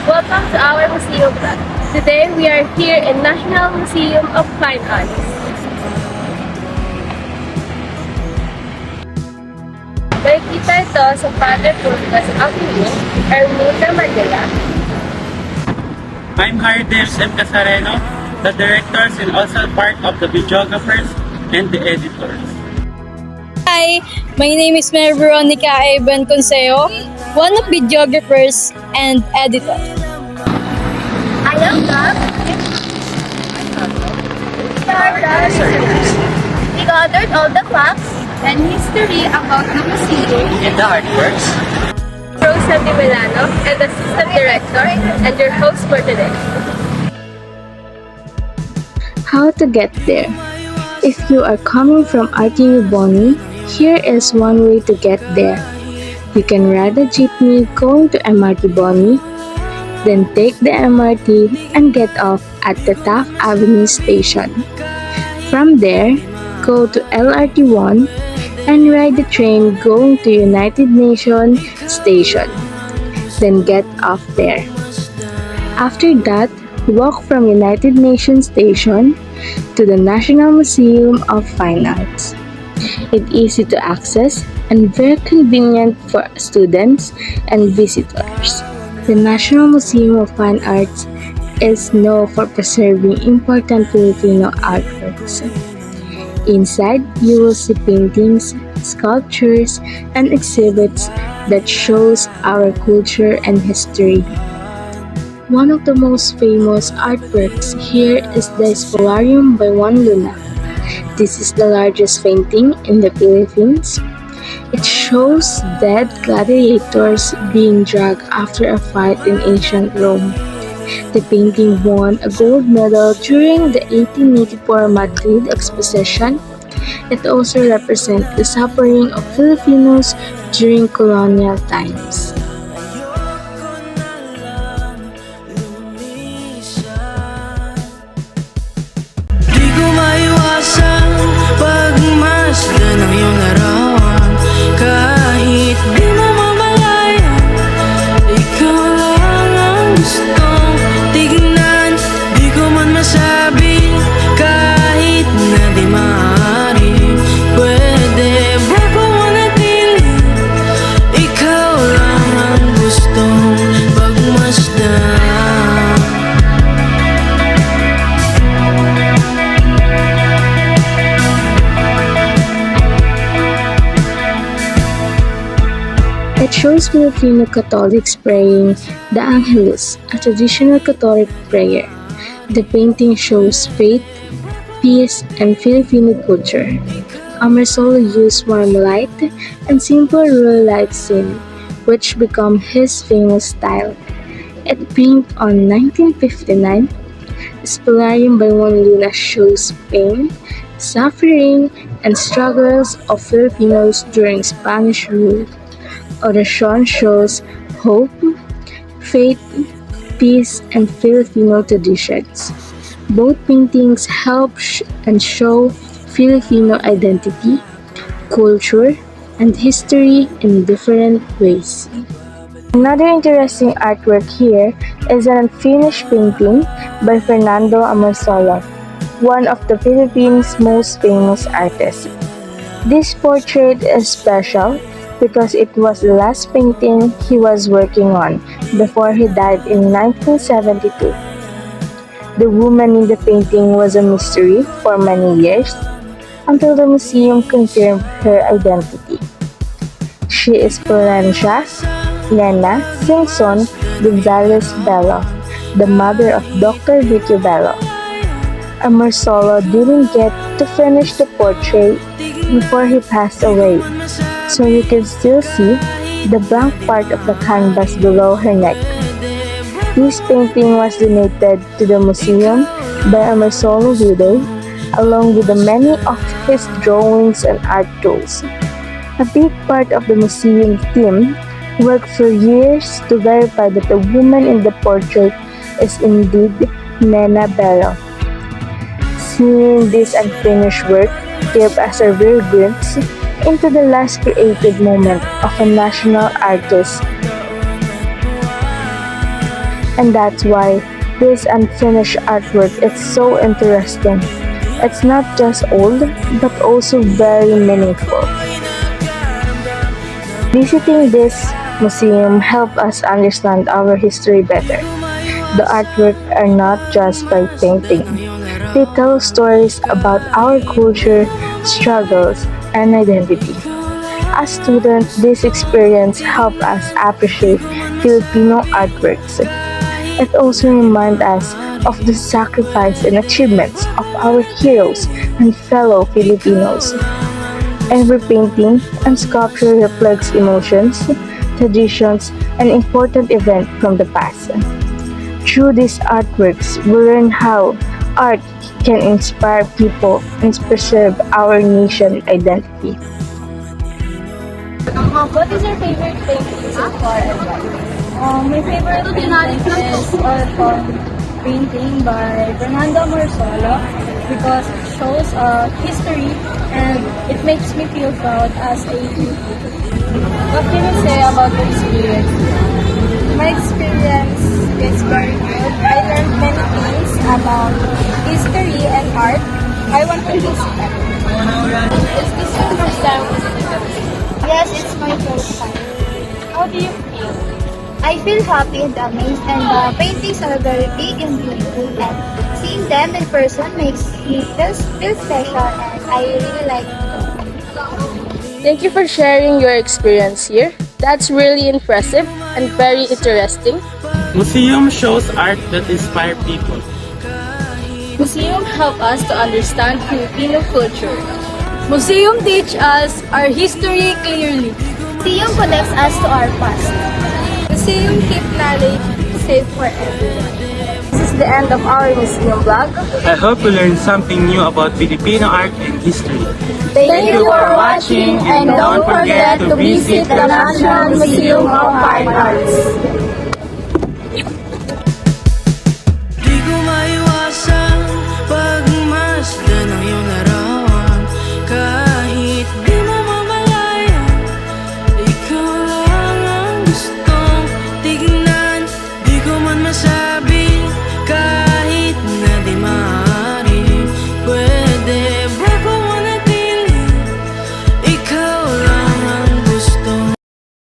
Welcome to our museum vlog. Today we are here in National Museum of Fine Arts. Makikita ito sa Padre Burgos Avenue, Ermita, Manila. I'm hired as M.Casareno, the directors and also part of the videographers and the editors. Hi, my name is Veronica Buenconsejo, one of videographers and editor. I am Gab. We gathered all the facts and history about the museum In the artworks, Racel Melano and Assistant Director and your host for today. How to get there? If you are coming from RTU Boni, here is one way to get there. You can ride a jeepney going to MRT Boni, then take the MRT and get off at the Taft Avenue station. From there, go to LRT1 and ride the train going to United Nations station. Then get off there. After that, walk from United Nations station to the National Museum of Fine Arts. It's easy to access and very convenient for students and visitors. The National Museum of Fine Arts is known for preserving important Filipino artworks. Inside, you will see paintings, sculptures, and exhibits that shows our culture and history. One of the most famous artworks here is the SPOLIARIUM by Juan Luna. This is the largest painting in the Philippines. It shows dead gladiators being dragged after a fight in ancient Rome. The painting won a gold medal during the 1884 Madrid Exposition. It also represents the suffering of Filipinos during colonial times. Pagmasdan ng iyong larawan, kahit di mo mamalayan, ikaw lang ang gustong tignan. Di ko man masabi, kahit na di maaari, pwede ba ko manatili? Ikaw lang ang gustong pagmasdan. It shows Filipino Catholics praying the Angelus, a traditional Catholic prayer. The painting shows faith, peace, and Filipino culture. AMORSOLO used warm light and simple rural light scene, which become his famous style. It painted on 1959. SPOLIARIUM by Juan Luna shows pain, suffering, and struggles of Filipinos during Spanish rule. ORACION shows hope, faith, peace, and Filipino traditions. Both paintings help and show Filipino identity, culture, and history in different ways. Another interesting artwork here is an unfinished painting by Fernando Amorsolo, one of the Philippines' most famous artists. This portrait is special because it was the last painting he was working on before he died in 1972. The woman in the painting was a mystery for many years until the museum confirmed her identity. She is Florencia, Nena, SINGSON, GONZALEZ-BELO, the mother of Director&Videographer&Editor. Amorsolo didn't get to finish the portrait before he passed away, so you can still see the blank part of the canvas below her neck. This painting was donated to the museum by Amorsolo widow, along with the many of his drawings and art tools. A big part of the museum team worked for years to verify that the woman in the portrait is indeed Nena Bello. Seeing this unfinished work gave us a real glimpse into the last creative moment of a national artist. And that's why this unfinished artwork is so interesting. It's not just old, but also very meaningful. Visiting this museum helped us understand our history better. The artwork are not just by painting. They tell stories about our culture, struggles, and identity. As students, this experience helped us appreciate Filipino artworks. It also reminds us of the sacrifice and achievements of our heroes and fellow Filipinos. Every painting and sculpture reflects emotions, traditions, and important events from the past. Through these artworks, we learn how art can inspire people and preserve our nation identity. What is your favorite painting so far and why? My favorite painting is Oil painting by Fernando Amorsolo because it shows history and it makes me feel proud as a Filipino. What can you say about your experience? My experience is very good. I learned many things about history and art. I want to visit them. Is this your first time visiting the museum? Yes, it's my first time. How do you feel? I feel happy and amazed, and the paintings are very big and beautiful, and seeing them in person makes me feel special, and I really like it. Thank you for sharing your experience here. That's really impressive and very interesting. Museum shows art that inspire people. Museum help us to understand Filipino culture. Museum teach us our history clearly. Museum connects us to our past. Museum keep knowledge safe for everyone. This is the end of our museum vlog. I hope you learned something new about Filipino art and history. Thank you for watching and don't forget to visit the National Museum of Fine Arts. Di ko maiwasan pagmasdan ng iyong nararamdaman.